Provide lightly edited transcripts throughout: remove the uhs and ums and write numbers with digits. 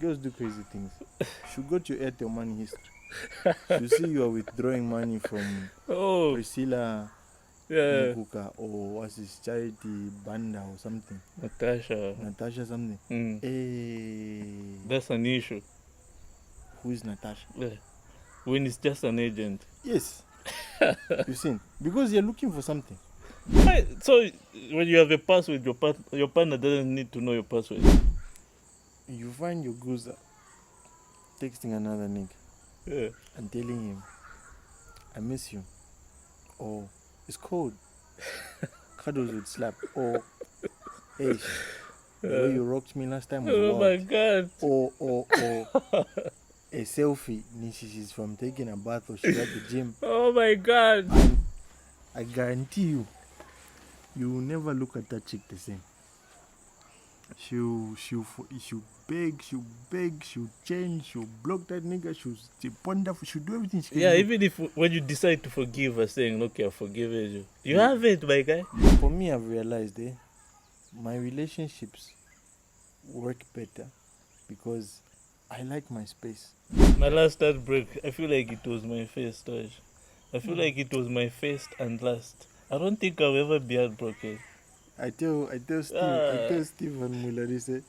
girls do crazy things. She'll go to your Airtel money history. She'll see you are withdrawing money from Priscilla Mukuka or what's his Charity Banda or something. Natasha something. That's an issue. Who is Natasha? Yeah. When it's just an agent. Yes. You've seen. Because you're looking for something. So when you have a password, your partner doesn't need to know your password. You find your guza texting another nigga and telling him, I miss you. Or it's cold. Cuddles would slap. Or hey, the way you rocked me last time was wild. My God. Or a selfie. She's from taking a bath or she's at the gym. Oh my God. And I guarantee you, you will never look at that chick the same. She'll beg, she'll change, she'll block that nigga, she'll ponder, she'll do everything she can do. Even if when you decide to forgive her, saying, okay, I forgive you. You have it, my guy. For me, I've realized my relationships work better because I like my space. My last heartbreak, I feel like it was my first touch. I feel like it was my first and last. I don't think I'll ever be heartbroken. I tell Steve and Mulari, say,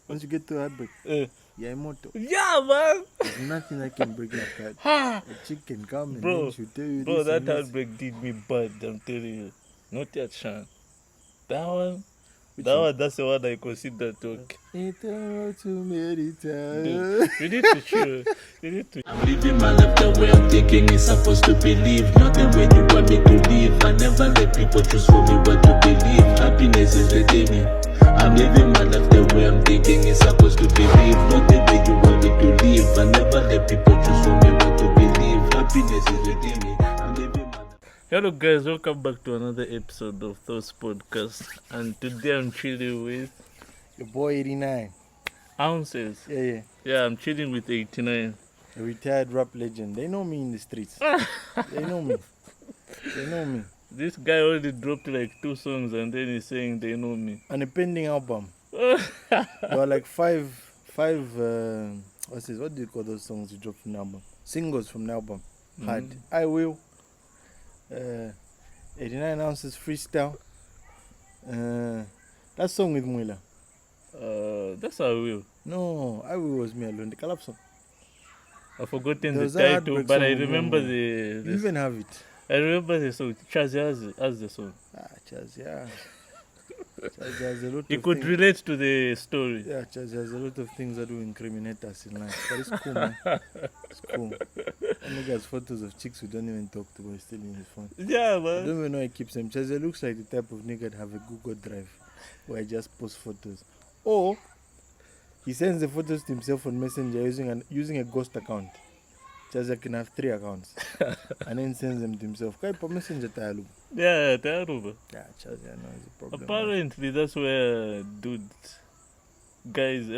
once you get to heartbreak, you're immortal. Yeah, man. There's nothing that can break that heart. A chick can come and then she'll tell you bro, this. Bro, that heartbreak did me bad, I'm telling you. Not yet, Sean. That one, that's the one I consider talk. Eternal to meditate. You need to chill. I'm living my life the way I'm thinking it's supposed to believe. Not the way you want me to live. I never let people choose for me what to believe. Happiness is within me. I'm living my life the way I'm thinking it's supposed to believe. Not the way you want me to live. I never let people choose for me what to believe. Happiness is within me. I'm living my life. Hello guys, welcome back to another episode of Those Podcasts. And today I'm chilling with your boy 89 Ounces. Yeah, I'm chilling with 89. A retired rap legend. They know me in the streets. They know me. This guy already dropped like 2 songs and then he's saying they know me. On a pending album. There are like five what do you call those songs you dropped from the album? Singles from the album. Had I Will, 89 Ounces Freestyle. That song with Mwila. That's I Will. No, I Will was me alone. The collab song. I've forgotten the title, but I remember the You even have it. I remember the song. Chazzy has the song. Chazzy, yeah. Chazzy has a lot you of could things. relate to the story. Yeah, Chazzy has a lot of things that will incriminate us in life. But it's cool, man. It's cool. That nigga has photos of chicks who don't even talk to, but he's still in his phone. Yeah, man. I don't even know he keeps them. Chazzy looks like the type of nigga to have a Google Drive where he just posts photos. Or he sends the photos to himself on Messenger using a ghost account. Chazzy can have 3 accounts and then sends them to himself. Kaipa Messenger tayalu. Yeah, tayalu. Yeah, Chazzy, I know it's a problem. Apparently, that's where a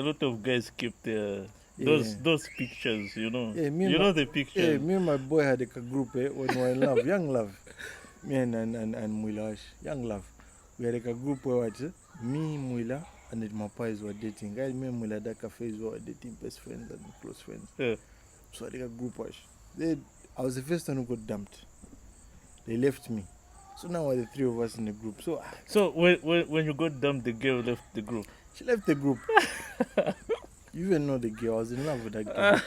lot of guys keep their those pictures, you know. Yeah, the pictures. Yeah, me and my boy had a group when we were in love, young love. Me and Mwilash, young love. We had a group where me, Mwila, and then my boys were dating. Guys, me and Mwila at that cafe were dating, best friends and close friends. Yeah. So I had a group watch. I was the first one who got dumped. They left me. So now we're the 3 of us in the group. So when you got dumped, the girl left the group. She left the group. You even know the girl. I was in love with that girl.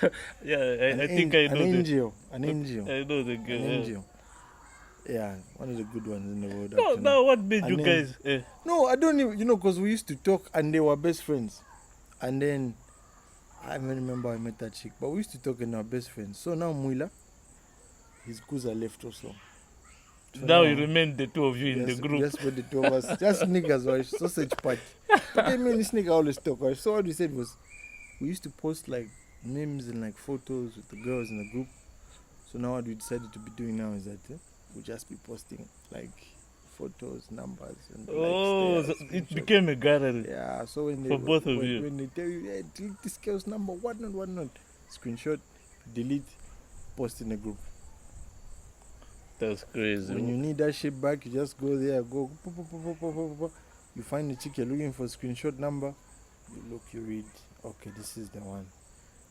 I think I know an angel. I know the girl. An angel. Yeah, one of the good ones in the world. No, now what made you guys? No, I don't even, because we used to talk and they were best friends. And then, I don't remember I met that chick, but we used to talk and our best friends. So now Mwila, his Kuza left also. So now you remain the 2 of you in the group. Just with the 2 of us. Just niggas, right? Sausage party. But I mean, this nigga always talk, right? So what we said was, we used to post like memes and like photos with the girls in the group. So now what we decided to be doing now is that we'll just be posting like photos, numbers, and so it became a gallery. Yeah, so both of you. When they tell you, hey, delete this girl's number, whatnot, screenshot, delete, post in the group. That's crazy. When you need that shit back, you just go there, you find the chick you're looking for, screenshot number, you look, you read, okay, this is the one.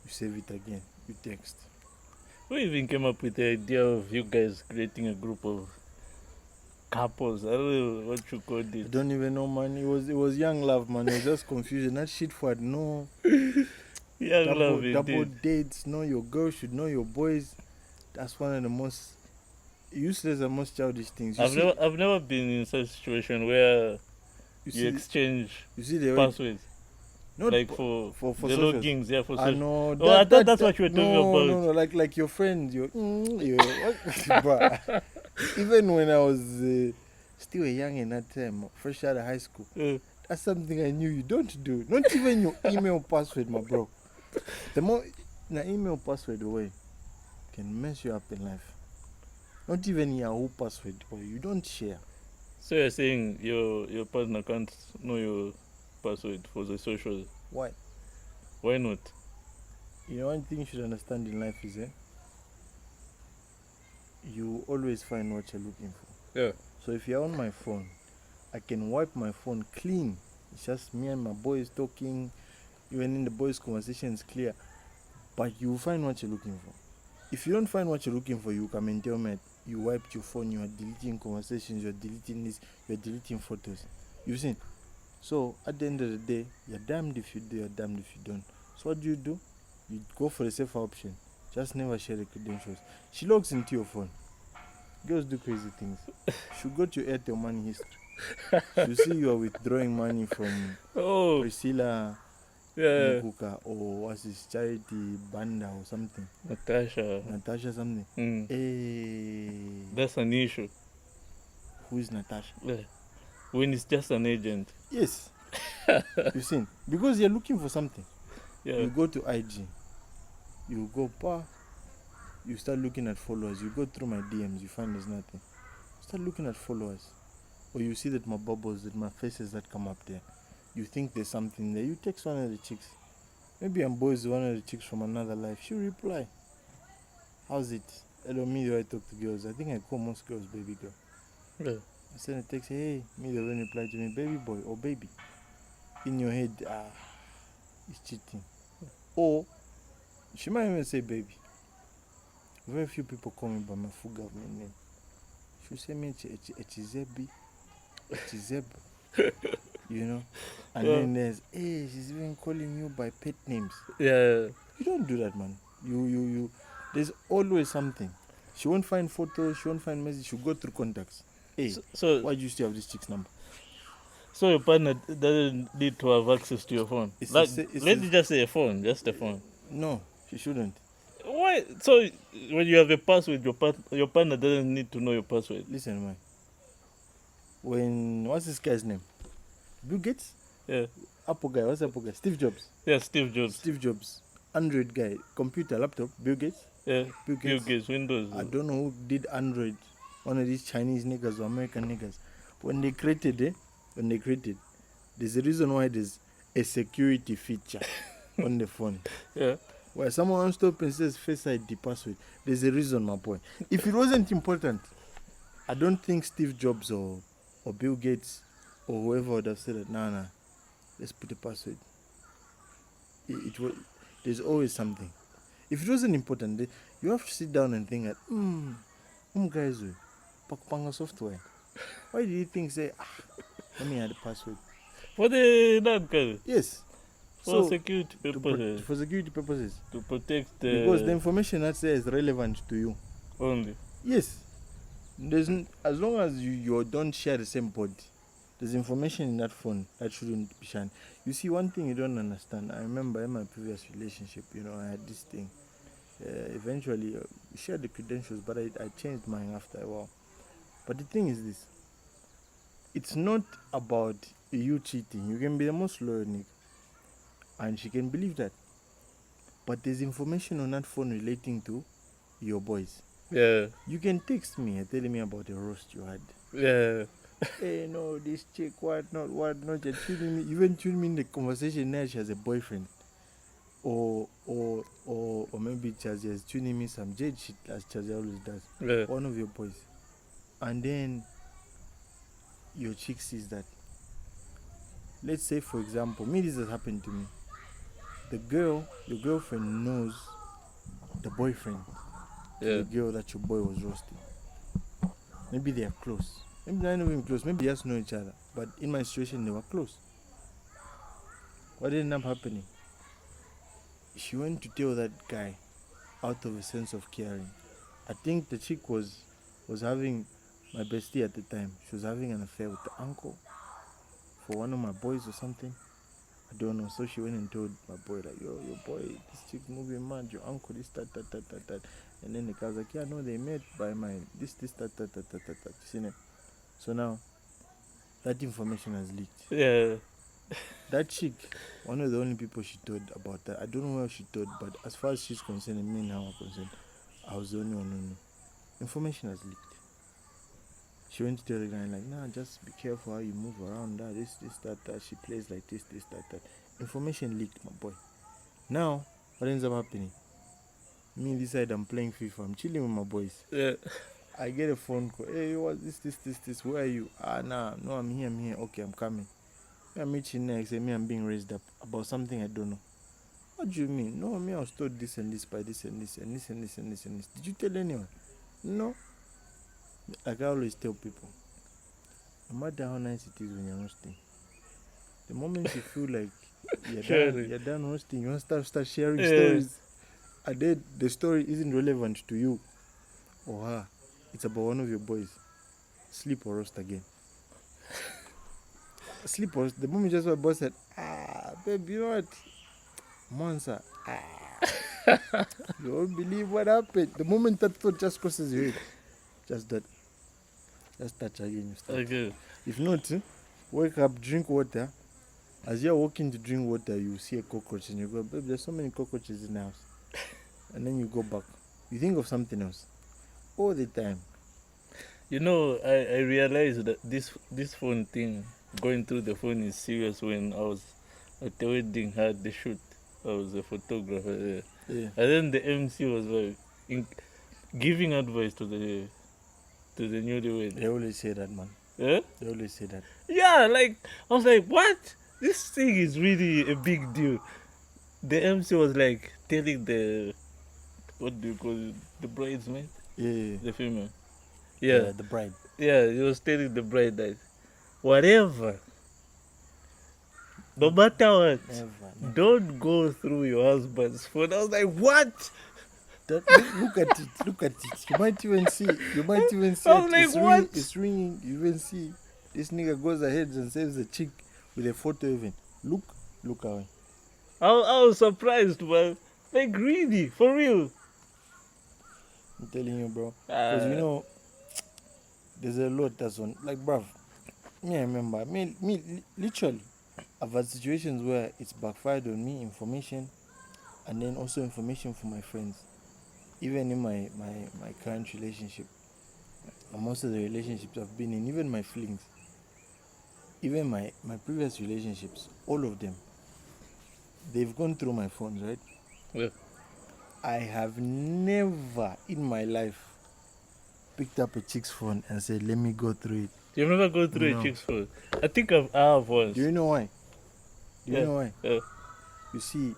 You save it again. You text. Who even came up with the idea of you guys creating a group of couples? I don't know what you call I it. don't even know, man. It was young love, man. It was just confusion. That shit for no Young love double indeed. dates. No, your girl should know your boys. That's one of the most useless and most childish things. I've never been in such a situation where you exchange the passwords. not Like for for the socials. logins, yeah, for I social. know. Oh, I thought that's what you were talking about. No, like your friends. Bruh. Even when I was still young in that time, fresh out of high school, that's something I knew you don't do. Not even your email password, my bro. The more the email password away can mess you up in life. Not even Yahoo password, or you don't share. So you're saying your partner can't know your password for the socials? Why? Why not? You know, one thing you should understand in life is you always find what you're looking for. Yeah. So if you're on my phone, I can wipe my phone clean. It's just me and my boys talking. Even in the boys' conversation is clear. But you find what you're looking for. If you don't find what you're looking for, you come and tell me you wiped your phone, you are deleting conversations, you're deleting this, you're deleting photos. You've seen. So at the end of the day, you're damned if you do, you're damned if you don't. So what do? You go for the safer option. Just never share the credentials. She logs into your phone. Girls do crazy things. She'll go to your Airtel money history. She'll see you are withdrawing money from Priscilla Nkuka or what's his Charity Banda or something. Natasha something. That's an issue. Who is Natasha? Yeah. When it's just an agent. Yes. You've seen. Because you're looking for something. Yeah. You go to IG. You go you start looking at followers. You go through my DMs, you find there's nothing. Start looking at followers. Or you see that my bubbles, that my faces that come up there. You think there's something there. You text one of the chicks. Maybe I'm boys one of the chicks from another life. She'll reply. How's it? Hello, me, do I talk to girls? I think I call most girls baby girl. Yeah. I send a text, hey, me, they don't reply to me, baby boy or baby. In your head, it's cheating. Or she might even say baby. Very few people call me by my full government name. She'll say me Echizebi. You know? And then there's, hey, she's even calling you by pet names. Yeah. You don't do that, man. You there's always something. She won't find photos, she won't find messages, she'll go through contacts. Hey, so why do you still have this chick's number? So your partner doesn't need to have access to your phone? Let's just say a phone, just a phone. No, she shouldn't. Why? So when you have a password, your partner doesn't need to know your password. Listen, man. What's this guy's name? Bill Gates? Yeah. Apple guy. What's Apple guy? Steve Jobs. Yeah, Steve Jobs. Android guy. Computer, laptop. Bill Gates. Yeah. Bill Gates. Windows. I don't know who did Android. One of these Chinese niggas or American niggas. When they created, there's a reason why there's a security feature on the phone. Yeah. Why someone wants to open says Face ID password. There's a reason, my boy. If it wasn't important, I don't think Steve Jobs or Bill Gates or whoever would have said that, nah, let's put a password. There's always something. If it wasn't important, you have to sit down and think that, guys, Pakpanga software. Why do you think say, let me add a password? For that guy? Yes. For security purposes. For security purposes. To protect because the information that's there is relevant to you. Only. Yes. As long as you don't share the same pod, there's information in that phone that shouldn't be shared. You see, one thing you don't understand. I remember in my previous relationship, I had this thing. Eventually, we shared the credentials, but I changed mine after a while. But the thing is this. It's not about you cheating. You can be the most loyal nigga. And she can believe that. But there's information on that phone relating to your boys. Yeah. You can text me telling me about the roast you had. Yeah. Hey, no, this chick, what not, you're tuning me. Even tune me in the conversation now she has a boyfriend. Or maybe Chazia is tuning me some jade shit as Chazia always does. Yeah. One of your boys. And then your chick sees that. Let's say, for example, this has happened to me. your girlfriend knows the boyfriend, the girl that your boy was roasting. Maybe they are close. Maybe they're not even close. Maybe they just know each other. But in my situation, they were close. What ended up happening? She went to tell that guy out of a sense of caring. I think the chick was having, my bestie at the time, she was having an affair with the uncle for one of my boys or something. I don't know. So she went and told my boy, like, yo, your boy, this chick moving mad, your uncle, this, that. And then the guy was like, yeah, no, they met by my, this, that. You see it? So now, that information has leaked. Yeah. That chick, one of the only people she told about that. I don't know where she told, but as far as she's concerned and me and her are concerned, I was the only one who knew. Information has leaked. She went to tell the guy, like, nah, just be careful how you move around, that, this, that. She plays like this, that. Information leaked, my boy. Now, what ends up happening? Me, this side, I'm playing FIFA. I'm chilling with my boys. Yeah. I get a phone call. Hey, what this? Where are you? Nah, no, I'm here. Okay, I'm coming. I meet you next. Me, I'm being raised up about something I don't know. What do you mean? No, me, I was told this and this by this and this. Did you tell anyone? No. Like I always tell people, no matter how nice it is when you're hosting, the moment you feel like you're done hosting, you want to start sharing stories. And then the story isn't relevant to you or her. It's about one of your boys. Sleep or roast again. Sleep or roast. The moment just my boss said, babe, you know what? Monster. You won't believe what happened. The moment that thought just crosses your head, just that. Just touch again, you start. Okay. If not, wake up, drink water. As you're walking to drink water, you see a cockroach and you go, babe, there's so many cockroaches in the house. And then you go back. You think of something else. All the time. You know, I realized that this phone thing, going through the phone, is serious when I was at the wedding, had the shoot. I was a photographer there. Yeah. And then the MC was like giving advice to the newlywed. They always say that, man. Yeah? They always say that. Yeah, like, I was like, what? This thing is really a big deal. The MC was like telling the, what do you call it? The bridesmaid? Yeah. The female. Yeah. The bride. Yeah, he was telling the bride that whatever, no matter what, Never. don't go through your husband's phone. I was like, what? Look at it. You might even see. I was like, what? It's ringing. You even see. This nigga goes ahead and saves the chick with a photo even. Look away. I was surprised, man. Like, really, for real. I'm telling you, bro. Because you know, there's a lot that's on. Like, bruv, me, I remember. Me, literally, I've had situations where it's backfired on me, information, and then also information from my friends. Even in my current relationship, and most of the relationships I've been in, even my flings, even my previous relationships, all of them, they've gone through my phones, right? Yeah. I have never in my life picked up a chick's phone and said, let me go through it. You've never gone through a chick's phone? I think I have once. Do you know why? You know why? Yeah. You see,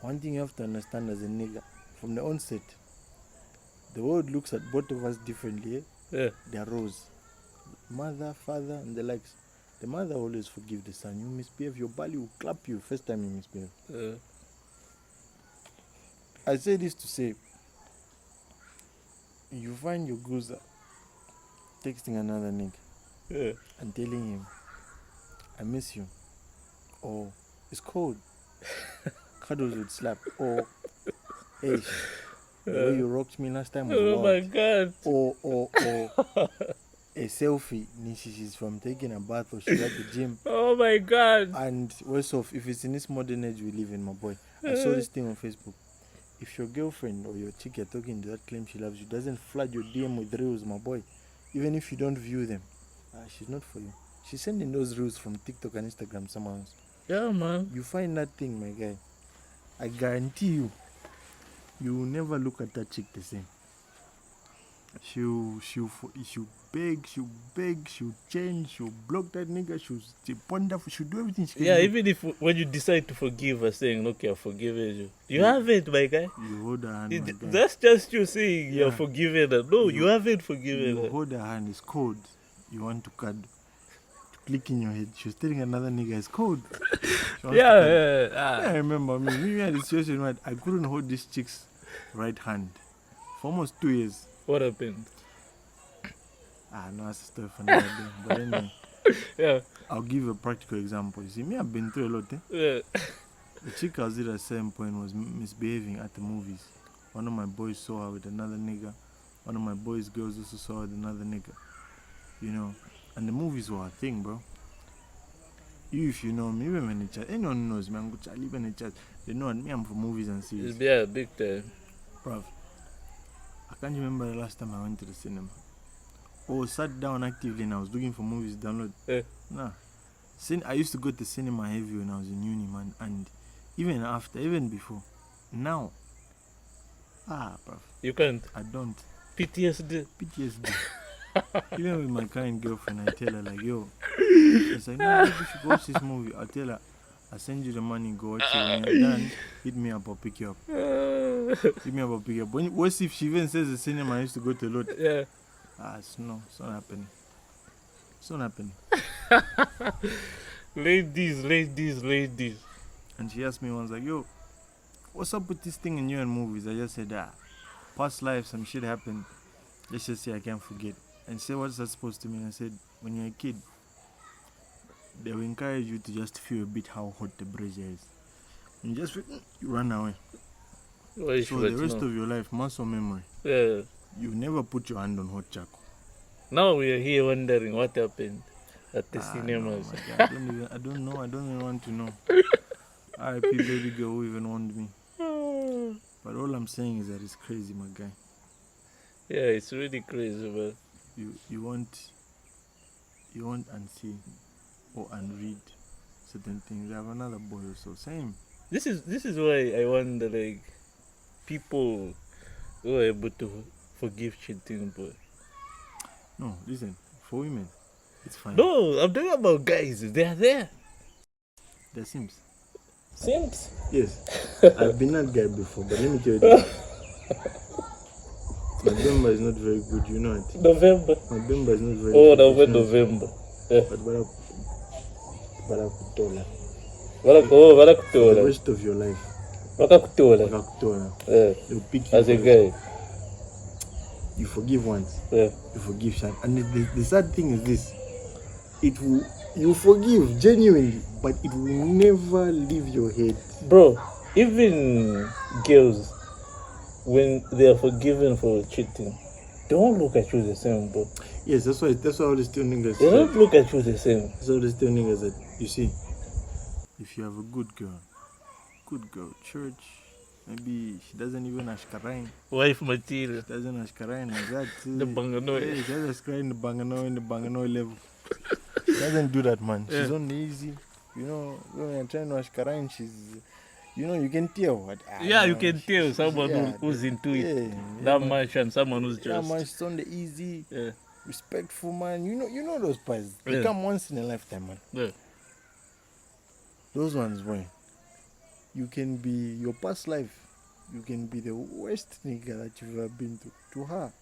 one thing you have to understand as a nigga, from the onset, the world looks at both of us differently. Yeah. They are roles. Mother, father, and the likes. The mother always forgive the son. You misbehave, your belly will clap you first time you misbehave. Yeah. I say this to say, you find your gozer texting another nigga and telling him, I miss you. Or, it's cold. Cuddles would slap. Or, hey, the way you rocked me last time was Oh wild. my God. Or a selfie. She's from taking a bath or she's at the gym. Oh my God. And worse off, if it's in this modern age we live in, my boy. I saw this thing on Facebook. If your girlfriend or your chick you're talking to that claims she loves you doesn't flood your DM with reels, my boy, even if you don't view them, she's not for you. She's sending those reels from TikTok and Instagram somewhere else. Yeah, man. You find that thing, my guy, I guarantee you will never look at that chick the same. she'll beg, she'll change, she'll block that nigga, she'll ponder, she'll do everything she can Yeah, do. even if when you decide to forgive her, saying, okay, I've forgiven you haven't, my guy. You hold her hand, my guy. That's just you saying Yeah. you're forgiven her. No, you haven't forgiven You her. hold her hand, it's cold. You want to cut, to click in your head. She's telling another nigga it's cold. I remember we had a situation where I couldn't hold this chick's right hand for almost 2 years. What happened? No, that's a story for another day. But anyway, Yeah. I'll give you a practical example. You see, me, I've been through a lot. Yeah. The chick I was with at a certain point was misbehaving at the movies. One of my boys saw her with another nigga. One of my boys' girls also saw her with another nigga. You know, and the movies were a thing, bro. You, if you know me, even when they chat, anyone who knows me, I'm good. Even when they chat, they know me. I'm for movies and series. Yeah, big time. Bruv, I can't remember the last time I went to the cinema. Or sat down actively and I was looking for movies to download. Nah. I used to go to cinema heavy when I was in uni, man. And even after, even before. Now. Bruv. You can't. I don't. PTSD. Even with my current girlfriend, I tell her, like, yo. It's like, no, you should watch this movie. I tell her, I'll send you the money, go watch it. When you're done, hit me up or pick you up. Hit me up or pick you up. What if she even says the cinema I used to go to a lot? Yeah. It's not happening. It's not happening. Ladies. And she asked me once, like, yo, what's up with this thing in you and movies? I just said, past life, some shit happened. Let's just say I can't forget. And she said, what's that supposed to mean? I said, when you're a kid, they will encourage you to just feel a bit how hot the brazier is. And you run away. So the rest of your life, muscle memory. Yeah. You never put your hand on hot charcoal. Now we are here wondering what happened at the cinemas. No, I don't know. I don't even want to know. R.I.P. baby girl who even warned me. But all I'm saying is that it's crazy, my guy. Yeah, it's really crazy, but you won't unsee or unread certain things. I have another boy also. Same. This is why I wonder, like, people who are able to forgive cheating, but no, listen, for women, it's fine. No, I'm talking about guys. They are there. They're simps. Simps? Yes. I've been that guy before, but let me tell you this. My November is not very good, you know it. November? My November is not very good. Oh, November. Yeah. But Barakutola. Barakutola. The rest of your life. Barakutola. Yeah. They'll pick you as a guy. You forgive once. Yeah. You forgive Shan. And the sad thing is this. You forgive genuinely, but it will never leave your head. Bro, even girls, when they are forgiven for cheating, they won't look at you the same, bro. Yes, that's why all these two niggas. They don't look at you the same. That's all these two niggas that you see. If you have a good girl, church, maybe she doesn't even ashkarain. Wife material. She doesn't ashkarain like that. The bangano. Yeah, she doesn't ashkarain the bangano level. She doesn't do that, man. She's only easy. You know, when you're trying to ashkarain, she's, you know, you can tell. You can tell someone who's into it that much and someone who's just. Yeah, man, she's on the easy, respectful, man. You know those pies. They come once in a lifetime, man. Yeah. Those ones, boy. You can be your past life. You can be the worst nigga that you've ever been to her.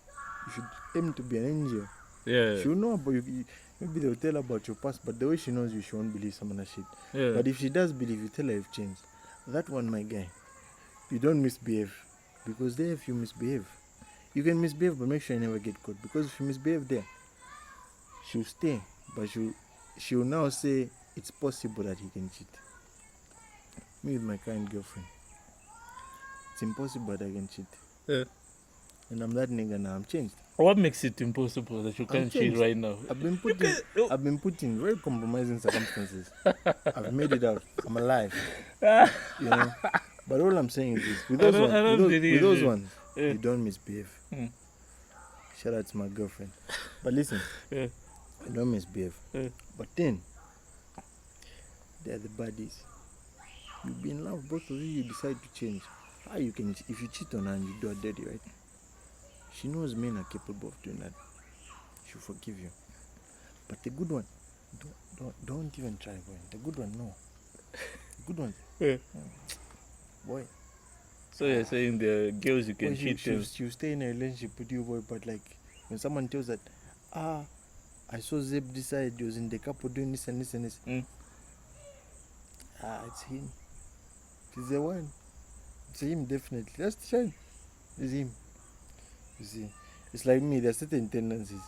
You should aim to be an angel. Yeah. She'll know about you. Maybe they'll tell her about your past, but the way she knows you, she won't believe some other shit. Yeah. But if she does believe you, tell her you've changed. That one, my guy, you don't misbehave. Because there, if you misbehave, you can misbehave, but make sure you never get caught. Because if you misbehave there, she'll stay. But she'll now say it's possible that he can cheat. Me with my current girlfriend, it's impossible that I can cheat. Yeah. And I'm that nigga now. I'm changed. What makes it impossible that you can't cheat right now? I've been put in very compromising circumstances. I've made it out. I'm alive. You know. But all I'm saying is this: with those ones, you don't misbehave. Shout out to my girlfriend. But listen, you don't misbehave. But then, they're the baddies. You be in love, both of you decide to change. How you can, if you cheat on her and you do her dirty, right? She knows men are capable of doing that. She'll forgive you. But the good one, don't even try, boy. The good one, no. The good one, Yeah. boy. So you're saying the girls you can Boy, cheat them? she'll stay in a relationship with you, boy. But like when someone tells that, I saw Zeb decide he was in the couple doing this and this and this. It's him. He's the one. It's him, definitely. That's the shame. It's him. You see, it's like me. There's certain tendencies.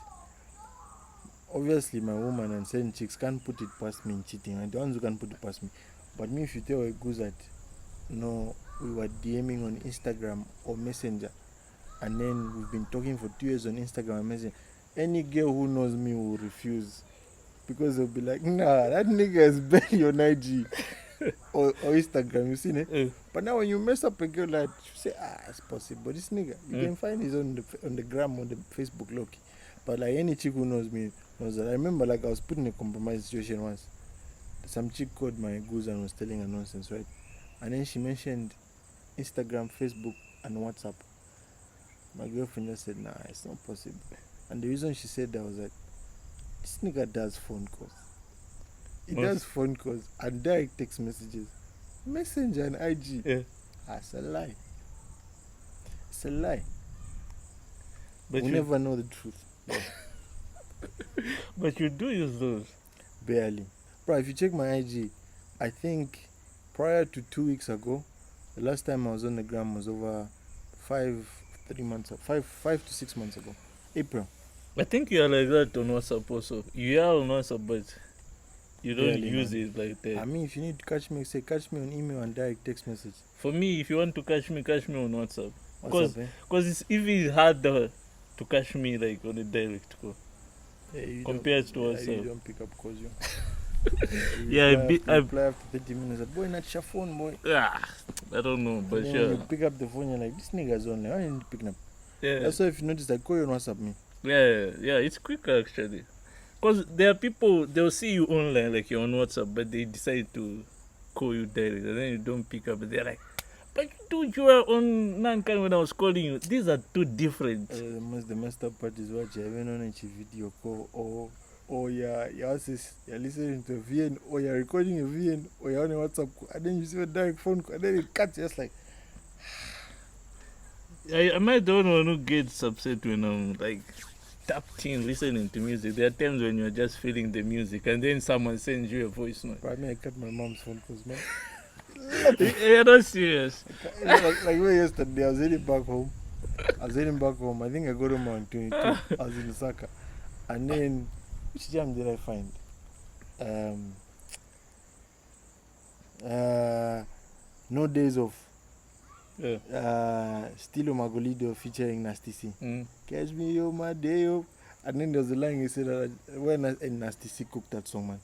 Obviously, my woman and certain chicks can't put it past me in cheating. And the ones who can put it past me. But me, if you tell a goose that, no, we were DMing on Instagram or Messenger, and then we've been talking for 2 years on Instagram and Messenger, any girl who knows me will refuse. Because they'll be like, nah, that nigga is barely on IG or Instagram, you seen it? But now when you mess up a girl, like, you say, it's possible. This nigga, you can find his on the gram, on the Facebook, look. But like any chick who knows me knows that. I remember like I was put in a compromised situation once. Some chick called my goose and was telling her nonsense, right? And then she mentioned Instagram, Facebook, and WhatsApp. My girlfriend just said, nah, it's not possible. And the reason she said that was that this nigga does phone calls. He does phone calls and direct text messages. Messenger and IG. Yeah. That's a lie. It's a lie. But we'll never know the truth. Yeah. But you do use those. Barely. Bro, if you check my IG, I think prior to 2 weeks ago, the last time I was on the gram was over 5 to 6 months ago. April. I think you are like that on WhatsApp also. You are on WhatsApp, but you don't Barely, use man. it like that. I mean, if you need to catch me, say catch me on email and direct text message. For me, if you want to catch me on WhatsApp. WhatsApp, eh? Because it's even harder to catch me like on a direct call. Compared to WhatsApp. You don't pick up calls, you. Yeah, I reply after 30 minutes. Like, boy, not your phone, boy. I don't know, but then sure. When you pick up the phone, you're like, this nigga's online. Why didn't you pick up? Yeah. That's why if you notice, I call you on WhatsApp, me. Yeah, it's quick actually. Because there are people, they'll see you online, like you're on WhatsApp, but they decide to call you direct, and then you don't pick up. They're like, but dude, you were on Nankan when I was calling you. These are two different. The messed up part is what you're having on a video call, or you're listening to a VN, or you're recording a VN, or you're on a WhatsApp call, and then you see a direct phone call, and then it cuts just like. Am I the only one who gets upset when I'm like tapped in listening to music? There are times when you're just feeling the music and then someone sends you a voice note. But I mean, I cut my mom's phone calls, man. You're not serious. like yesterday, I was heading back home. I think I got home on 22. I was in Osaka. And then, which jam did I find? No Days Off. Yeah. Stilo Magolido featuring Nasty C. Catch me on my day off. And then there was a line he said that when Nasty C cooked that song, man,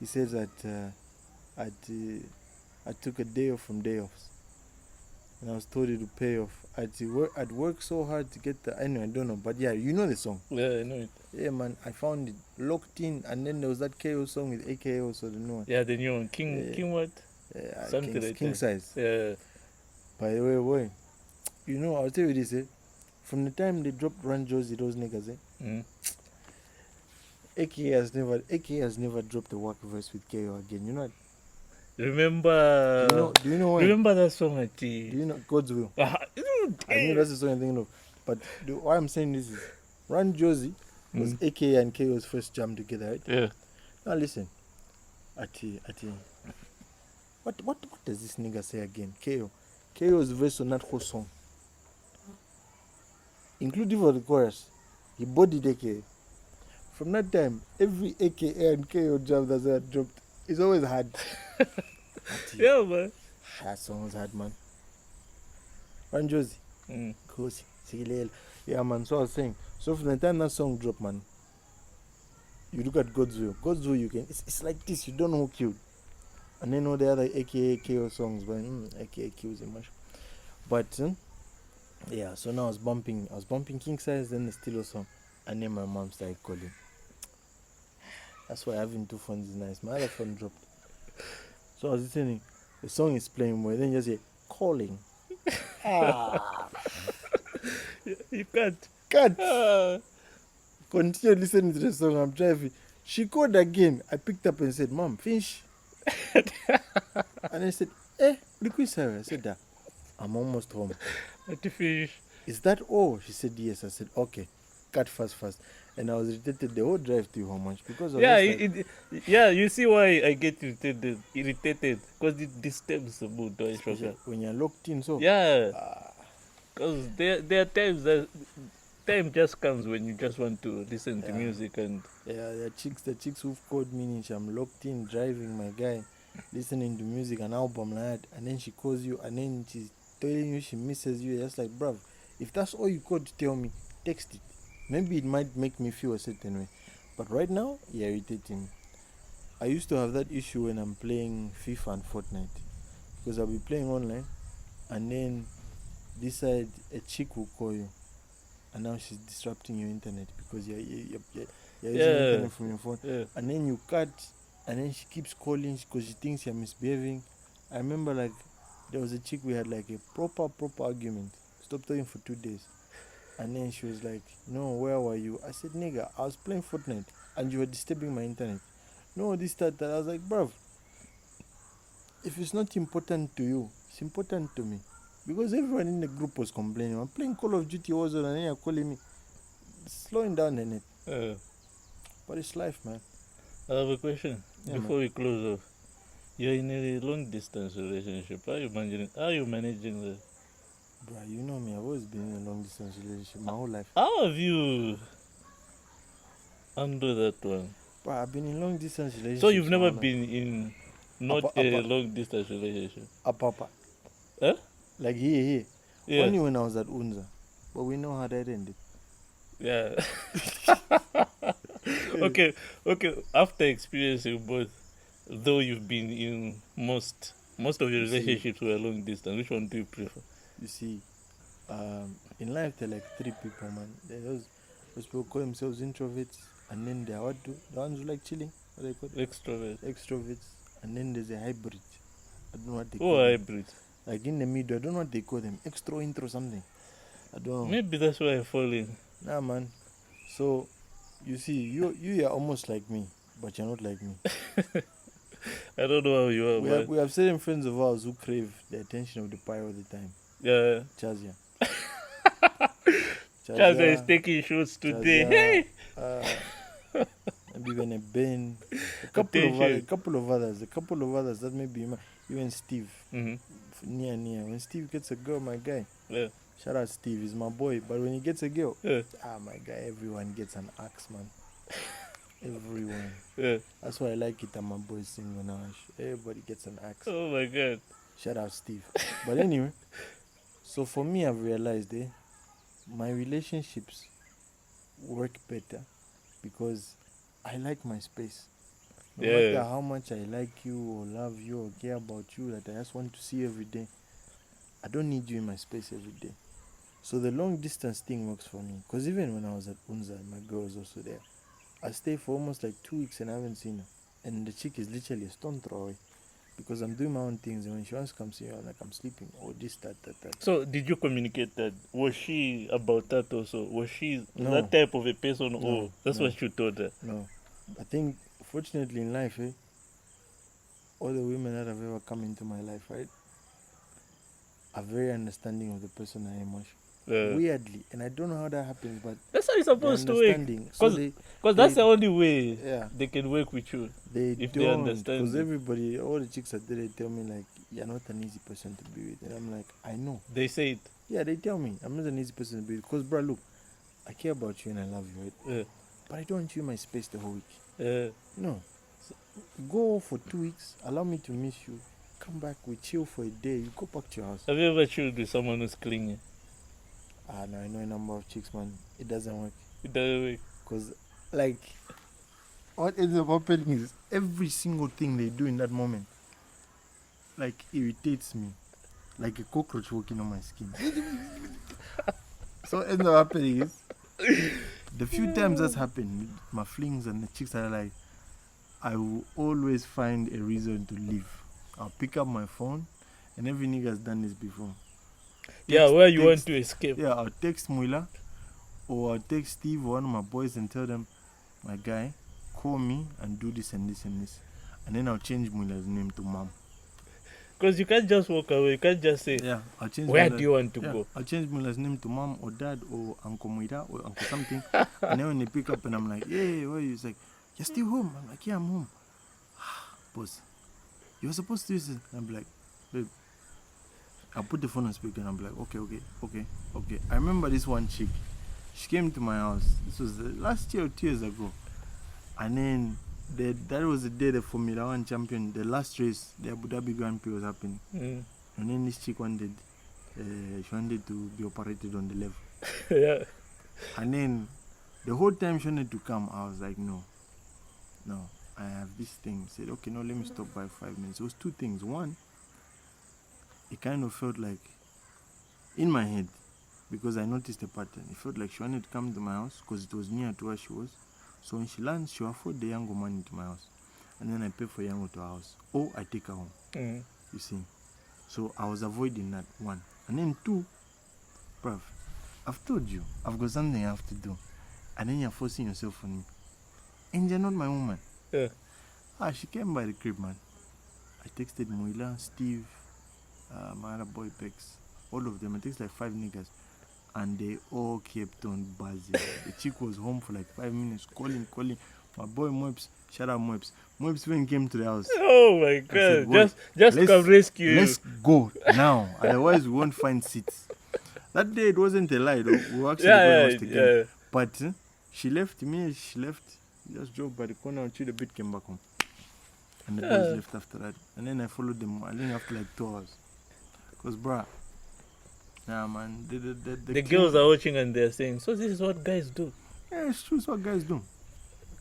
he says that I took a day off from day offs, and I was told it would pay off. I'd worked so hard to get the. Anyway, I don't know, but yeah, you know the song. Yeah, I know it. Yeah, man, I found it locked in, and then there was that KO song with AKA also, the new one. Yeah, the new one. King what? Something King Size. Yeah. By the way, boy, you know, I'll tell you this, from the time they dropped Run Josie, those niggas, AKA has never dropped a work verse with KO again, you know what? Remember? Do you know what? Remember that song at Do you know God's Will? I I know that's the song I'm thinking of. But why I'm saying this is Run Josie was AKA and KO's first jam together, right? Yeah. Now listen. Ati. What does this nigga say again? KO's verse on that whole song, including for the chorus, he bodied AKA. From that time, every AKA and KO jam that's dropped is always hard. Yeah, man. That song was hard, man. Run Josie. Yeah, man. So I was saying, so from the time that song dropped, man, you look at God's Will. God's Will, you can. It's like this. You don't know who killed. And then all the other AKA KO songs, but AKA kills him much. But yeah, so now I was bumping King Size, then the Stilo song, and then my mom started calling. That's why having two phones is nice. My other phone dropped. So I was listening. The song is playing more. Then you just say calling. You can't. Cut. Ah. Continue listening to the song. I'm driving. She called again. I picked up and said, Mom, finish. And I said, look who's here. I said, I'm almost home. Had to finish. Is that all? She said, yes. I said, okay. Cut fast. And I was irritated the whole drive to how much because of Yeah, this, you see why I get irritated because it disturbs the mood, don't you, Shoka? when you're locked in. So Yeah, because there are times that time just comes when you just want to listen to music and the chicks who've called me, and I'm locked in driving my guy, listening to music, an album like that, and then she calls you, and then she's telling you she misses you. That's like, bruv, if that's all you got to tell me, text it. Maybe it might make me feel a certain way, but right now, you're irritating me. I used to have that issue when I'm playing FIFA and Fortnite, because I'll be playing online, and then this side a chick will call you, and now she's disrupting your internet because you're using internet from your phone, and then you cut, and then she keeps calling because she thinks you're misbehaving. I remember like there was a chick we had like a proper argument. Stopped talking for 2 days, and then she was like, "No, where were you?" I said, "Nigga, I was playing Fortnite, and you were disturbing my internet." No, this that. I was like, "Bruv, if it's not important to you, it's important to me." Because everyone in the group was complaining. I'm playing Call of Duty Warzone and then you're calling me. Slowing down the net. But it's life, man. I have a question before man. we close off. You're in a long distance relationship. How are you managing that? Bruh, you know me. I've always been in a long distance relationship my whole life. How have you handled that one? Bruh, I've been in long distance relationships. So you've never been in not a long distance relationship? Apapa. Huh? Like here. Yeah. Only when I was at Unza. But we know how that ended. Yeah. Okay. After experiencing both, though you've been in most of your relationships were long distance, which one do you prefer? You see, in life there are like 3 people, man. Those people call themselves introverts, and then there are the ones who like chilling. What do they call it? Extroverts. And then there's a hybrid. I don't know what they call them. Hybrid? Like in the middle, I don't know what they call them. Intro, something. I don't know. Maybe that's why I fall in. Nah, man. So, you see, you are almost like me, but you're not like me. I don't know how you are, we have certain friends of ours who crave the attention of the pie all the time. Yeah. Chazia. Chazia is taking shots today. Hey! Maybe even a Ben. A couple of others that maybe even Steve. Mm-hmm. Near. When Steve gets a girl, my guy. Yeah. Shout out Steve, he's my boy. But when he gets a girl, my guy, everyone gets an axe, man. Everyone. Yeah. That's why I like it that my boys sing now. Everybody gets an axe. Oh my God. Shout out Steve. But anyway, so for me, I've realized my relationships work better because I like my space. No matter how much I like you or love you or care about you, that I just want to see you every day, I don't need you in my space every day. So the long distance thing works for me. Because even when I was at Unza, my girl was also there. I stayed for almost like 2 weeks and I haven't seen her. And the chick is literally a stone throw away. Because I'm doing my own things, and when she wants to come see me, I'm like, I'm sleeping, or this, that. So, did you communicate that? Was she about that also? Was she that type of a person, or that's what you told her? No. I think, fortunately in life, all the women that have ever come into my life, right, are very understanding of the person I am. Weirdly, and I don't know how that happens, but that's how it's supposed to work. Because that's the only way they can work with you. If they understand. Because everybody, all the chicks out there, they tell me like, you're not an easy person to be with, and I'm like, I know. They say it. Yeah, they tell me I'm not an easy person to be with. Because, bro, look, I care about you and I love you, right? Yeah. But I don't want you in my space the whole week. Yeah. No. So, go for 2 weeks. Allow me to miss you. Come back. We chill for a day. You go back to your house. Have you ever chilled with someone who's clingy? No, I know a number of chicks, man. It doesn't work. It doesn't work. Because, like, what ends up happening is every single thing they do in that moment, like, irritates me. Like a cockroach walking on my skin. So what ends up happening is, the few times that's happened, my flings and the chicks are like, I will always find a reason to leave. I'll pick up my phone, and every nigga has done this before. where you want to escape. Yeah, I'll text Muila or I'll text Steve or one of my boys and tell them, my guy, call me and do this and this and this. And then I'll change Muila's name to Mom. Because you can't just walk away. You can't just say, I'll change where do you want to go? I'll change Muila's name to Mom or Dad or Uncle Muila or Uncle something. And then when they pick up and I'm like, hey, where are you? He's like, you're still home? I'm like, yeah, I'm home. Boss, you were supposed to use it. I'm like, babe, I'll put the phone on speaker and I'm like, okay. I remember this one chick. She came to my house. This was last year or 2 years ago. And then that was the day the Formula 1 champion, the last race, the Abu Dhabi Grand Prix was happening. And then this chick wanted, she wanted to be operated on the left. Yeah. And then the whole time she wanted to come, I was like, no, I have this thing. I said, okay, no, let me stop by 5 minutes. It was 2 things. One, it kind of felt like, in my head, because I noticed a pattern, it felt like she wanted to come to my house because it was near to where she was. So when she lands, she will afford the Yango money to my house. And then I pay for Yango to her house. Or I take her home. You see. So I was avoiding that, one. And then 2, bruv, I've told you, I've got something I have to do. And then you're forcing yourself on me. And you're not my woman. Yeah. She came by the crib, man. I texted Muila, Steve, my other boy Pex, all of them. I texted like 5 niggas. And they all kept on buzzing. The chick was home for like 5 minutes, calling. My boy Moebs, shout out Moebs. Moebs even came to the house. Oh my God! Said, just come rescue you. Let's go now, otherwise we won't find seats. That day it wasn't a lie though. We were actually going to watch the game. But she left me. She left. Just drove by the corner and chilled a bit, came back home. And the boys left after that. And then I followed them. I think after like 2 hours. Because bruh. Nah, man, the girls are watching and they're saying, so this is what guys do. Yeah, it's true. It's what guys do.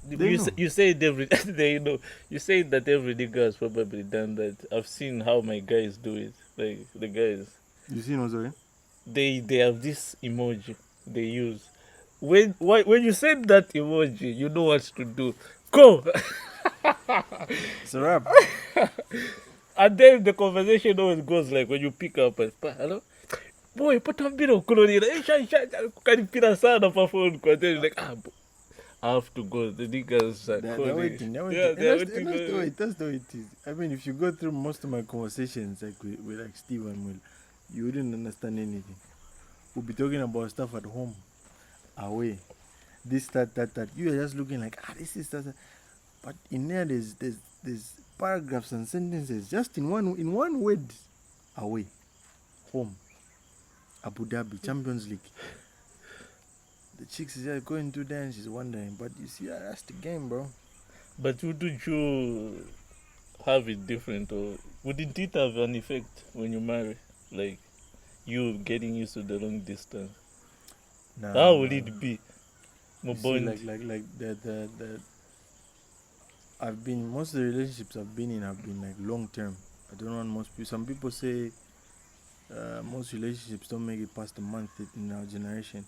You say it every they know. You say that every nigga has probably done that. I've seen how my guys do it. Like the guys. You seen what's already? They have this emoji they use. When you send that emoji, you know what to do. Go. It's a wrap. And then the conversation always goes like when you pick up and hello. Boy, put on bit of colony. Can sana for phone? Like, I have to go. The niggas are they're waiting. That's the way it is. I mean, if you go through most of my conversations, like with like Steve and Will, you wouldn't understand anything. We'll be talking about stuff at home, away, this, that. You are just looking like, this is that. But in there, there's paragraphs and sentences just in one word, away, home. Abu Dhabi, Champions League. The chicks is just going through there and she's wondering. But you see, that's the game, bro. But would you have it different? Or wouldn't it have an effect when you marry? Like, you getting used to the long distance? Nah, how would it be? Like the most of the relationships I've been in have been like long term. I don't want most people. Some people say most relationships don't make it past a month in our generation.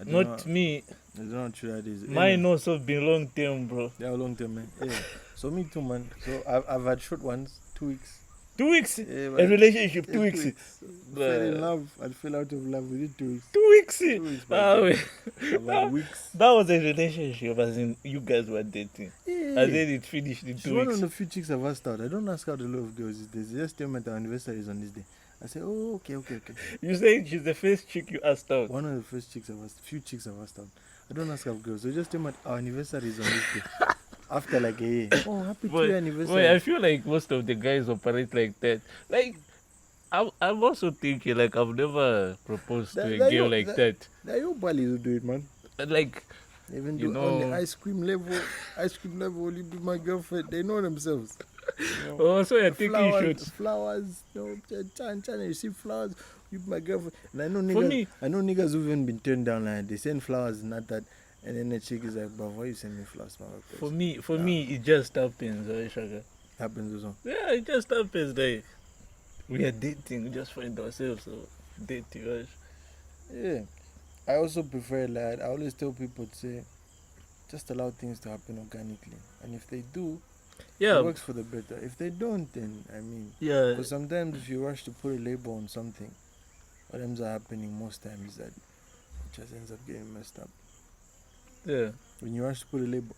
Not me. I don't know how true that is. Mine also been long term, bro. They are long term, man. Yeah. So me too, man. So I've had short ones, 2 weeks. 2 weeks? Yeah, a relationship, 2 weeks. Fell in love. I fell out of love within 2 weeks. 2 weeks? 2 weeks. I've had weeks. That was a relationship, as in you guys were dating. Yeah. And then it finished in 2 weeks. She's one of the few chicks I've asked out. I don't ask out a lot of girls. They just tell me our anniversary is on this day. I say, oh, okay. You say she's the first chick you asked out? One of the first chicks few chicks I've asked out. I don't ask out girls. So just tell me our anniversary is on this day. After like a year. Oh, happy 2-year anniversary. Boy, I feel like most of the guys operate like that. Like, I'm also thinking, like, I've never proposed to a girl like that. Your buddies who do it, man. Like, even though on the ice cream level, will you be my girlfriend? They know themselves. You know, oh, so you're taking shots. Flowers, you see flowers, you be my girlfriend. And I know niggas who've even been turned down, like, they send flowers, not that. And then the chick is like, but why you send me flowers? For me, it just happens, Shaka. Happens also? Yeah, it just happens. Like, we are dating, we just find ourselves dating, right? Yeah. I also prefer, like, I always tell people to say, just allow things to happen organically. And if they do, it works for the better. If they don't, then, I mean, yeah. Because sometimes if you rush to put a label on something, what ends up happening most times is that it just ends up getting messed up. Yeah. When you rush to put a label.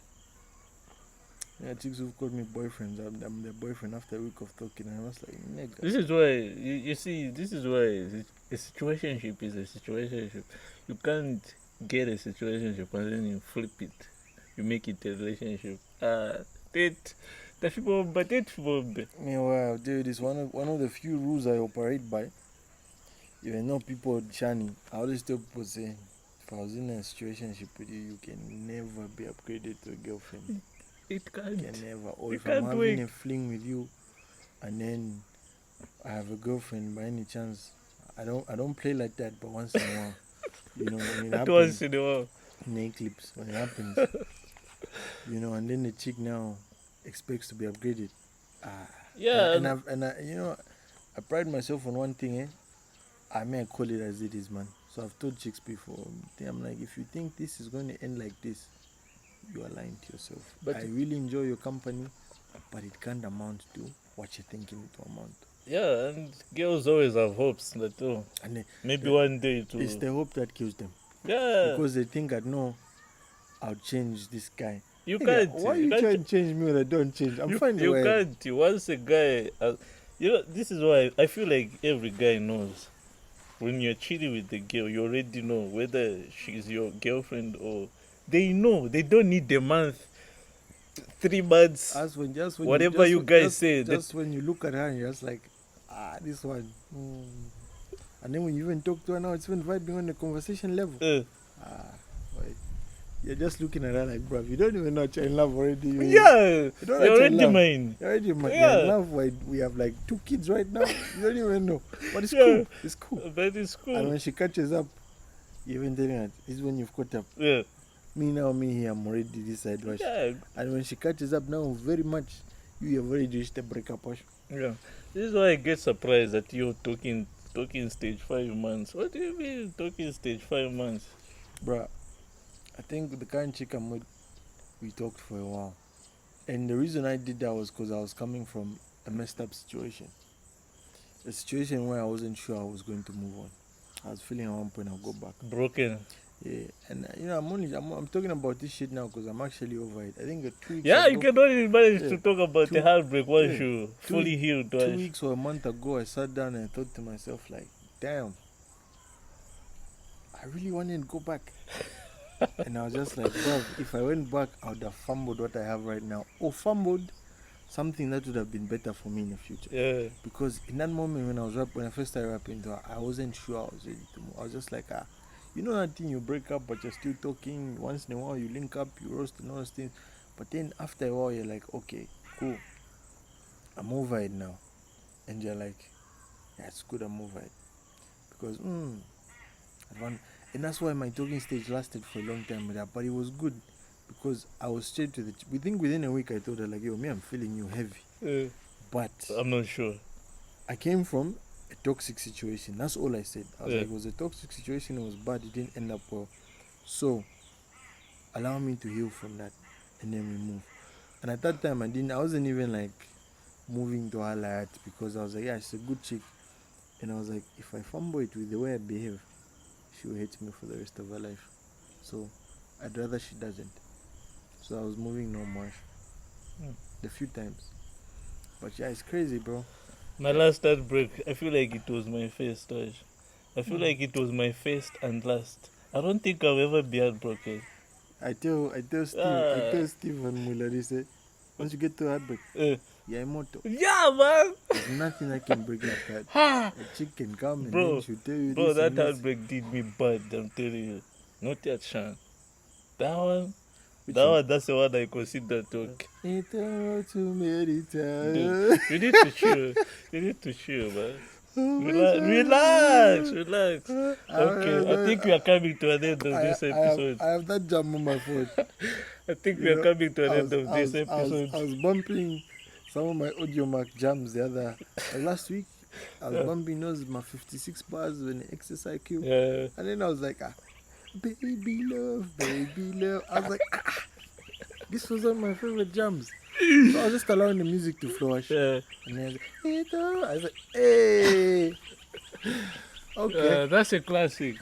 Yeah, chicks who've called me boyfriends. I'm their boyfriend after a week of talking, and I was like, nigga. This is why you see. This is why a situationship is a situationship. You can't get a situationship and then you flip it. You make it a relationship. Date the people, but date people. Meanwhile, dude, it's one of the few rules I operate by. Even though people shiny, I always tell people say, if I was in a situationship with you, you can never be upgraded to a girlfriend. It can't. You can never. Or It if I'm can't having work. a fling with you, and then I have a girlfriend by any chance, I don't play like that. But once in a while, you know, when it That happens, once in a while. in the eclipse, when it happens, you know, and then the chick now expects to be upgraded. Yeah. I pride myself on one thing, I may call it as it is, man. So I've told chicks before, I'm like, if you think this is going to end like this, you are lying to yourself. But I really enjoy your company, but it can't amount to what you're thinking it to amount to. Yeah, and girls always have hopes that And then, maybe one day to. it's the hope that kills them. Yeah. Because they think that, no, I'll change this guy. You Nigga, can't. why you trying to change me when I don't change? I'm fine the You way. can't. Once a guy, this is why I feel like every guy knows. When you're cheating with the girl, you already know whether she's your girlfriend or they know. They don't need the month, 3 months, whatever you guys say. Just when you look at her and you're just like, this one. And then when you even talk to her now, it's even vibing on the conversation level. Boy, you're just looking at her like, bro, you don't even know you're in love already. You're already mine. You're already mine. Yeah. You're in love. We have like 2 kids right now. You don't even know. But it's cool. It's cool. But it's cool. And when she catches up, you even telling her, this is when you've caught up. Yeah. Me here, I'm already this side rush. Yeah. And when she catches up now, very much, you have already reached the breakup push. Yeah. This is why I get surprised that you're talking stage 5 months. What do you mean talking stage 5 months? Bruh, I think the kind chick I'm with, we talked for a while. And the reason I did that was because I was coming from a messed up situation. A situation where I wasn't sure I was going to move on. I was feeling at one point I'll go back. Broken. Yeah, and I'm talking about this shit now because I'm actually over it. I think 2 weeks Yeah, ago, you can only manage to talk about the heartbreak once yeah, you fully healed. 2 weeks or a month ago, I sat down and I thought to myself, like, damn, I really wanted to go back. And I was just like, bruv, if I went back, I would have fumbled what I have right now. Or fumbled something that would have been better for me in the future. Yeah. Because in that moment when I first started rapping to her, I wasn't sure I was ready to move. I was just like, you know that thing, you break up but you're still talking. Once in a while you link up, you roast and all those things. But then after a while you're like, okay, cool, I'm over it now. And you're like, yeah, it's good, I'm over it. Because and that's why my talking stage lasted for a long time with her. But it was good because I was straight to we think within a week I told her, like, yo, me, I'm feeling you heavy. But I'm not sure. I came from a toxic situation. That's all I said. I was Yeah. like, it was a toxic situation, it was bad, it didn't end up well. So allow me to heal from that and then we move. And at that time I wasn't even like moving to her like that because I was like, yeah, she's a good chick. And I was like, if I fumble it with the way I behave, she will hate me for the rest of her life. So I'd rather she doesn't. So I was moving no more. A few times. But yeah, it's crazy, bro. My last heartbreak, I feel like it was my first. I feel like it was my first and last. I don't think I'll ever be heartbroken. I tell Steve and Mulari, say, once you get to heartbreak, you're immortal. Yeah, man. There's nothing that can break like that. A chick can come and then she'll tell you Bro, this that and this. heartbreak did me bad, I'm telling you. Not that Shan. That one, that's the one I consider talk. It all too many times. Dude, you need to chill. You need to chill, man. Relax. Okay, I think we are coming to an end of this episode. I have that jam on my phone. I think we are coming to an end of this episode. I was bumping some of my audio mark jams last week. I was bumping those my 56 bars when exercise cue. Yeah. And then I was like, baby love. I was like, this was one of my favorite jams. So I was just allowing the music to flourish. Yeah. And then I was like, hey. Okay. That's a classic.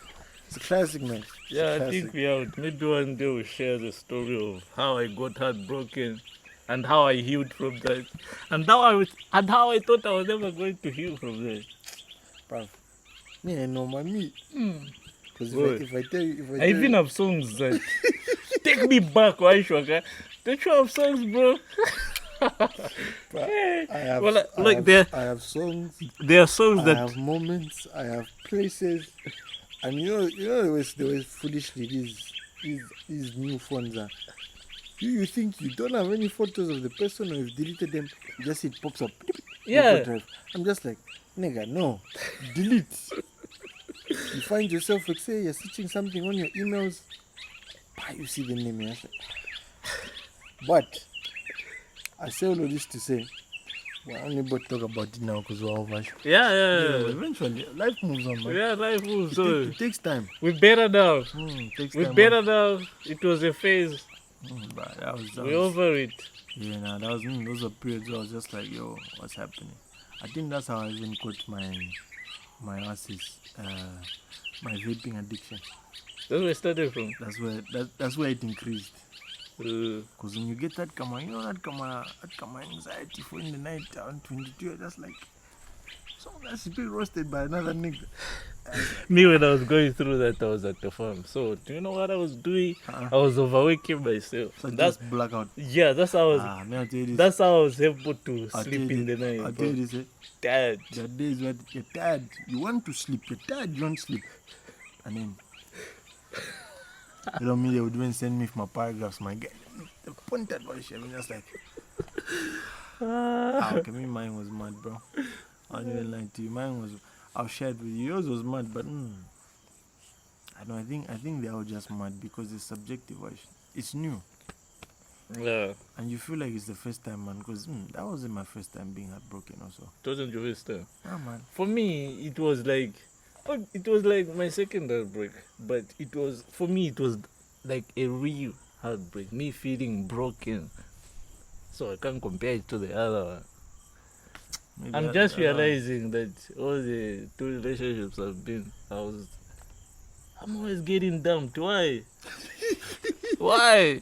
It's a classic, man. It's a Yeah, I classic. think we have. Maybe one day we'll share the story of how I got heartbroken and how I healed from that, and how I thought I was never going to heal from that. Bruv. Me, I know my me. Because Good. if I tell you, if I I tell even you, have songs that take me back, why Shwaka? Don't you have songs, bro? bruh, I have, Well, I, like have I have songs, there are songs I that have moments, I have places, and there was foolishly these new phones are. You think you don't have any photos of the person or you've deleted them, just it pops up. Yeah. Drive. I'm just like, nigga, no, delete. You find yourself, like, say you're searching something on your emails, you see the name, you're just like, but I say all of this to say, we're only about to talk about it now because we're over. Yeah. Eventually, life moves on, man. Yeah, life moves on. It takes time. We're better now. It takes We're time. better now. It was a phase. But We're over it. Yeah, nah, those are periods where I was just like, yo, what's happening? I think that's how I even caught my asses, my vaping addiction. That's where it started from. That's where it increased. Uh, Because when you get that kama, anxiety for in the night around 22, you're just like, so that's being roasted by another nigga. Me, when I was going through that, I was at the farm. So, do you know what I was doing? I was overwaking myself. So that's blackout. Yeah, that's how I was. Man, I'll tell you this. That's how I was able to I'll tell sleep you in the this. night. I'll bro. tell you this, Dad. there are days where you're tired, you want to sleep, you're tired, you don't sleep. And then, you know me, they would even send me my paragraphs, my guy. The pointed voice, I mean, just like, okay, me, mine was mad, bro. I don't even lie to you. Mine was, I'll share it with you. Yours was mad, but I don't. I think they are just mad because it's subjective. It's new, Yeah. and you feel like it's the first time, man. Because that wasn't my first time being heartbroken, also. It wasn't your first time. Ah, man. For me, it was like my second heartbreak. But it was like a real heartbreak. Me feeling broken. So I can't compare it to the other one. Maybe I'm just realizing that all the two relationships I've been, I'm always getting dumped. Why? Why?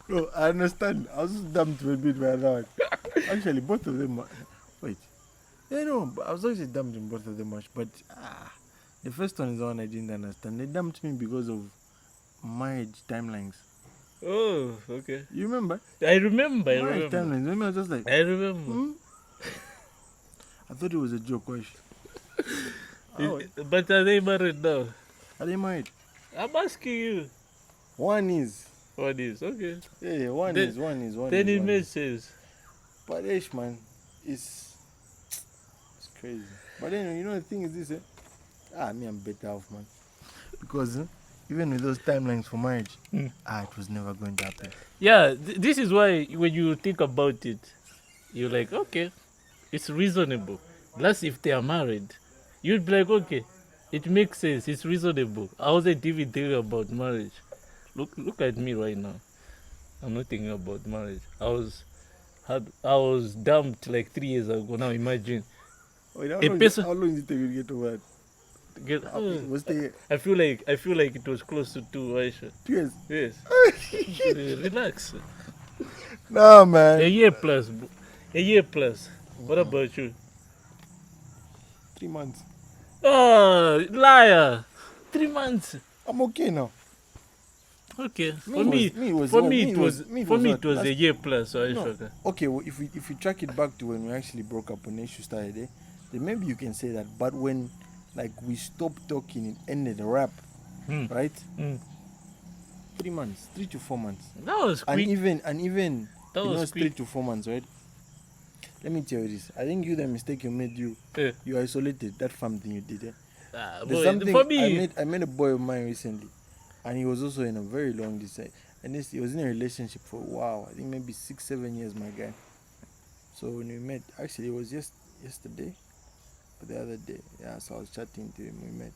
Bro, I understand. I was just dumped a bit by that one. Actually, both of them. Wait. Yeah, no, but I was actually dumped in both of them much. But the first one is the one I didn't understand. They dumped me because of marriage timelines. Oh, okay. You remember? I remember. Marriage timelines. Remember, I was just like, I remember. I thought it was a joke. But are they married now? Are they married? I'm asking you. One is. What is? Okay. Yeah, one Then- is. Then it makes sense. But man, it's crazy. But then, the thing is this, me, I'm better off, man. Because even with those timelines for marriage, it was never going to happen. Yeah, this is why when you think about it, you're like, okay, it's reasonable. Plus, if they are married, you'd be like, okay, it makes sense. It's reasonable. I wasn't even thinking about marriage. Look at me right now. I'm not thinking about marriage. I was dumped like 3 years ago. Now imagine. Wait, how A long person- how long did it take you to get over that? Was they I feel like it was close to 2, Aisha. 2 years? Yes. Relax. No, man. A year plus. Bro. A year plus. What about you? 3 months. Oh, liar. 3 months. I'm okay now. Okay. For me, it was a year plus. So No. Okay, well, if we track it back to when we actually broke up, when the issue started, then maybe you can say that. But when, like, we stopped talking, it ended a wrap, right? 3 months, 3 to 4 months. That was quick. And even That was it's 3 to 4 months, right? Let me tell you this. I think the mistake you made, you isolated that farm thing you did. There's Boy, something for me, I met a boy of mine recently, and he was also in a very long distance. And he was in a relationship for I think maybe 6-7 years, my guy. So when we met, actually it was just yesterday or the other day. Yeah, so I was chatting to him. We met.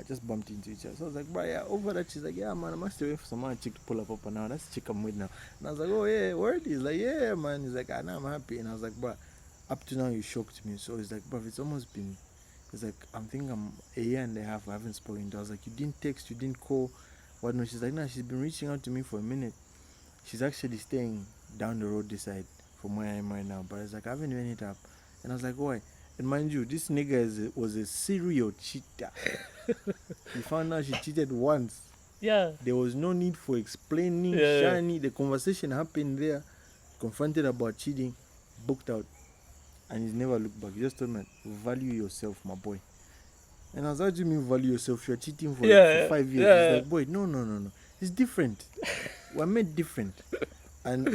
Just bumped into each other. So I was like, bro, yeah, over that. She's like, yeah, man, I'm actually waiting for some other chick to pull up now. That's the chick I'm with now. And I was like, oh, yeah, word? He's like, yeah, man. He's like, now I'm happy. And I was like, bro, up to now you shocked me. So he's like, bro, it's almost been It's like, I'm thinking I'm a year and a half, I haven't spoken to her. I was like, you didn't text, you didn't call. What no? She's like, nah, she's been reaching out to me for a minute. She's actually staying down the road this side from where I am right now. But I was like, I haven't even hit up. And I was like, why? And mind you, this nigga was a serial cheater. You found out she cheated once. Yeah. There was no need for explaining, shiny. The conversation happened there. Confronted about cheating, booked out. And he's never looked back. He just told me, value yourself, my boy. And I was like, what do you mean value yourself? You're cheating for 5 years. Yeah. He's like, boy, no. It's different. We're made different. And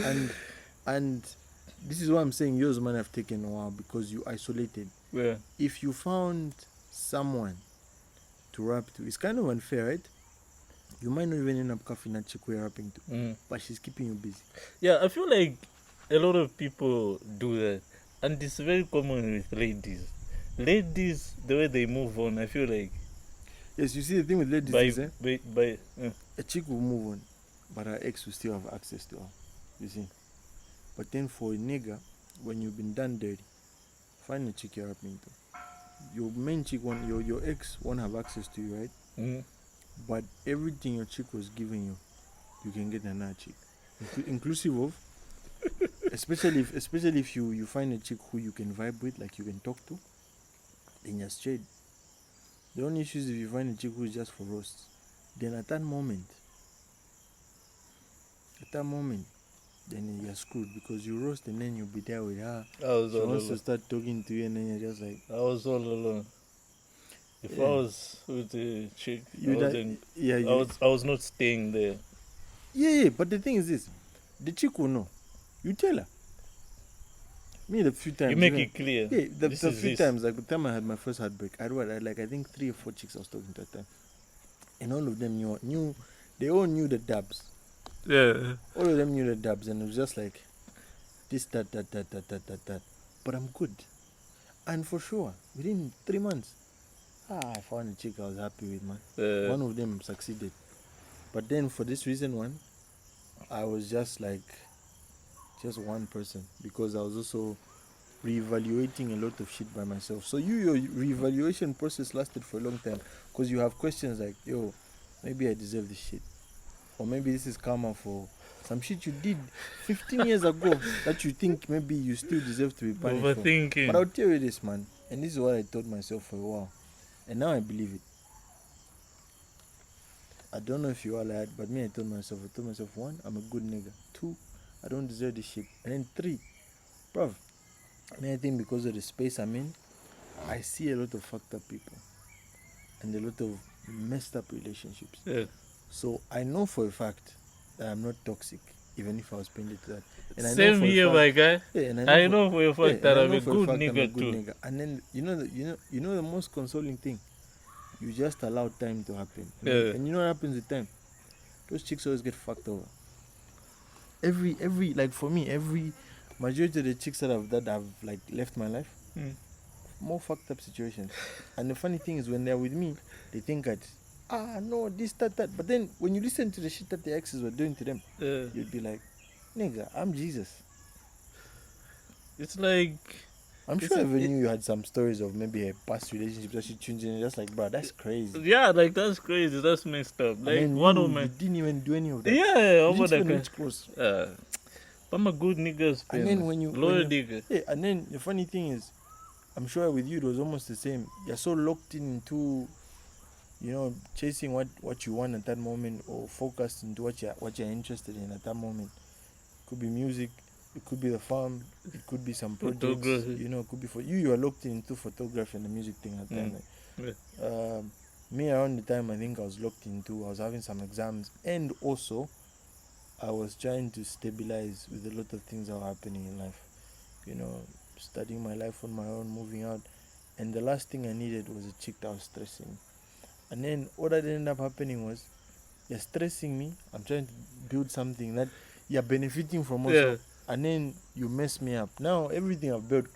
this is why I'm saying yours might have taken a while, because you isolated. Yeah. If you found someone to rap to, it's kind of unfair, right? You might not even end up cuffing that chick we're rapping to, but she's keeping you busy. Yeah, I feel like a lot of people do that. And it's very common with ladies. Ladies, the way they move on, I feel like... Yes, you see the thing with ladies is, a chick will move on, but her ex will still have access to her. You see? But then for a nigga, when you've been done dirty, find a chick you're rapping to. Your main chick, your ex won't have access to you, right? Mm-hmm. But everything your chick was giving you, you can get another chick. Inclusive of, especially if you find a chick who you can vibe with, like you can talk to, then you're straight. The only issue is if you find a chick who's just for roasts. Then at that moment, then you're screwed, because you roast and then you'll be there with her. She wants to start talking to you and then you're just like... I was all alone. If I was with a chick, I was not staying there. Yeah, but the thing is this. The chick will know. You tell her. Me, the few times... You make it clear. Yeah, the few times, like the time I had my first heartbreak, I had I think 3 or 4 chicks I was talking to at the time. And all of them knew they all knew the dabs. Yeah. All of them knew the dabs, and it was just like, this, that. But I'm good. And for sure, within 3 months, I found a chick I was happy with, man. One of them succeeded. But then for this reason, I was just one person, because I was also reevaluating a lot of shit by myself. So your reevaluation process lasted for a long time, because you have questions like, yo, maybe I deserve this shit, or maybe this is karma for some shit you did 15 years ago that you think maybe you still deserve to be punished for. Overthinking. But I'll tell you this, man, and this is what I told myself for a while, and now I believe it. I don't know if you all lied, but me, I told myself, 1, I'm a good nigga. 2, I don't deserve this shit. And then 3, bruv, I think because of the space I'm in, I see a lot of fucked up people and a lot of messed up relationships. Yeah. So I know for a fact that I'm not toxic, even if I was painted to that. And Same here, my guy. Yeah, and I know for a fact that I'm a good nigga too. Nigga. And then you know the most consoling thing, you just allow time to happen. Yeah. And you know what happens with time? Those chicks always get fucked over. Every like for me, every majority of the chicks that have like left my life, more fucked up situations. And the funny thing is, when they're with me, they think that no, this, that. But then when you listen to the shit that the exes were doing to them, you'd be like, nigga, I'm Jesus. It's like, I'm sure I even knew you had some stories of maybe a past relationship that she changed, and just like, bro, that's crazy. Yeah, like that's crazy. That's messed up. Like you didn't even do any of that. Yeah, over that. Reach close. I'm a good nigga. And then when loyal nigga. Yeah, and then the funny thing is, I'm sure with you it was almost the same. You're so locked into, chasing what you want at that moment, or focused into what you're interested in at that moment. It could be music, it could be the farm, it could be some projects. It could be for you. You are locked into photography and the music thing at the time. Me around the time I think I was locked into, I was having some exams, and also I was trying to stabilize with a lot of things that were happening in life. Studying my life on my own, moving out. And the last thing I needed was a chick that was stressing. And then what that ended up happening was, you're stressing me, I'm trying to build something that you're benefiting from also. Yeah. And then you mess me up. Now everything I've built.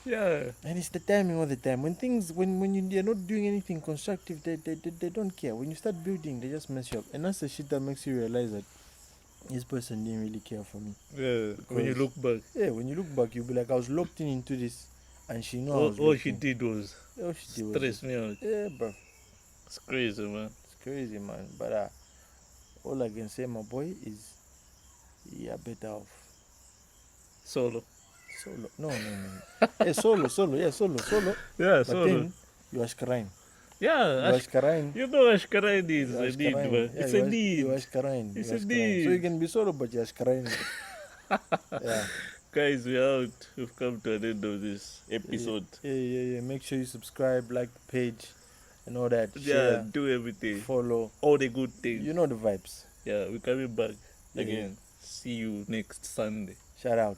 Yeah. And it's the timing all the time. When you're not doing anything constructive, they don't care. When you start building, they just mess you up. And that's the shit that makes you realize that this person didn't really care for me. Yeah, when you look back. Yeah, when you look back, you'll be like, I was locked into this. and she knew I was All she looking. did was All she did was stress just, me out. yeah, bro. It's crazy, man. It's crazy, man. But all I can say, my boy, is you're better off Solo. solo. No. Hey, solo. Yeah, solo. Yeah, But solo. then you are crying. Yeah, You are crying. you know Ashkaran is You a are need, crying. man. Yeah, It's a you need. are crying. It's You a are crying. So you need. can be solo, but you are crying. Yeah. Guys, we're out. We've come to an end of this episode. Yeah. Make sure you subscribe, like the page, and all that. Yeah, Share, do everything. follow. All the good things. You know the vibes. Yeah, we're coming back Yeah. again. See you next Sunday. Shout out.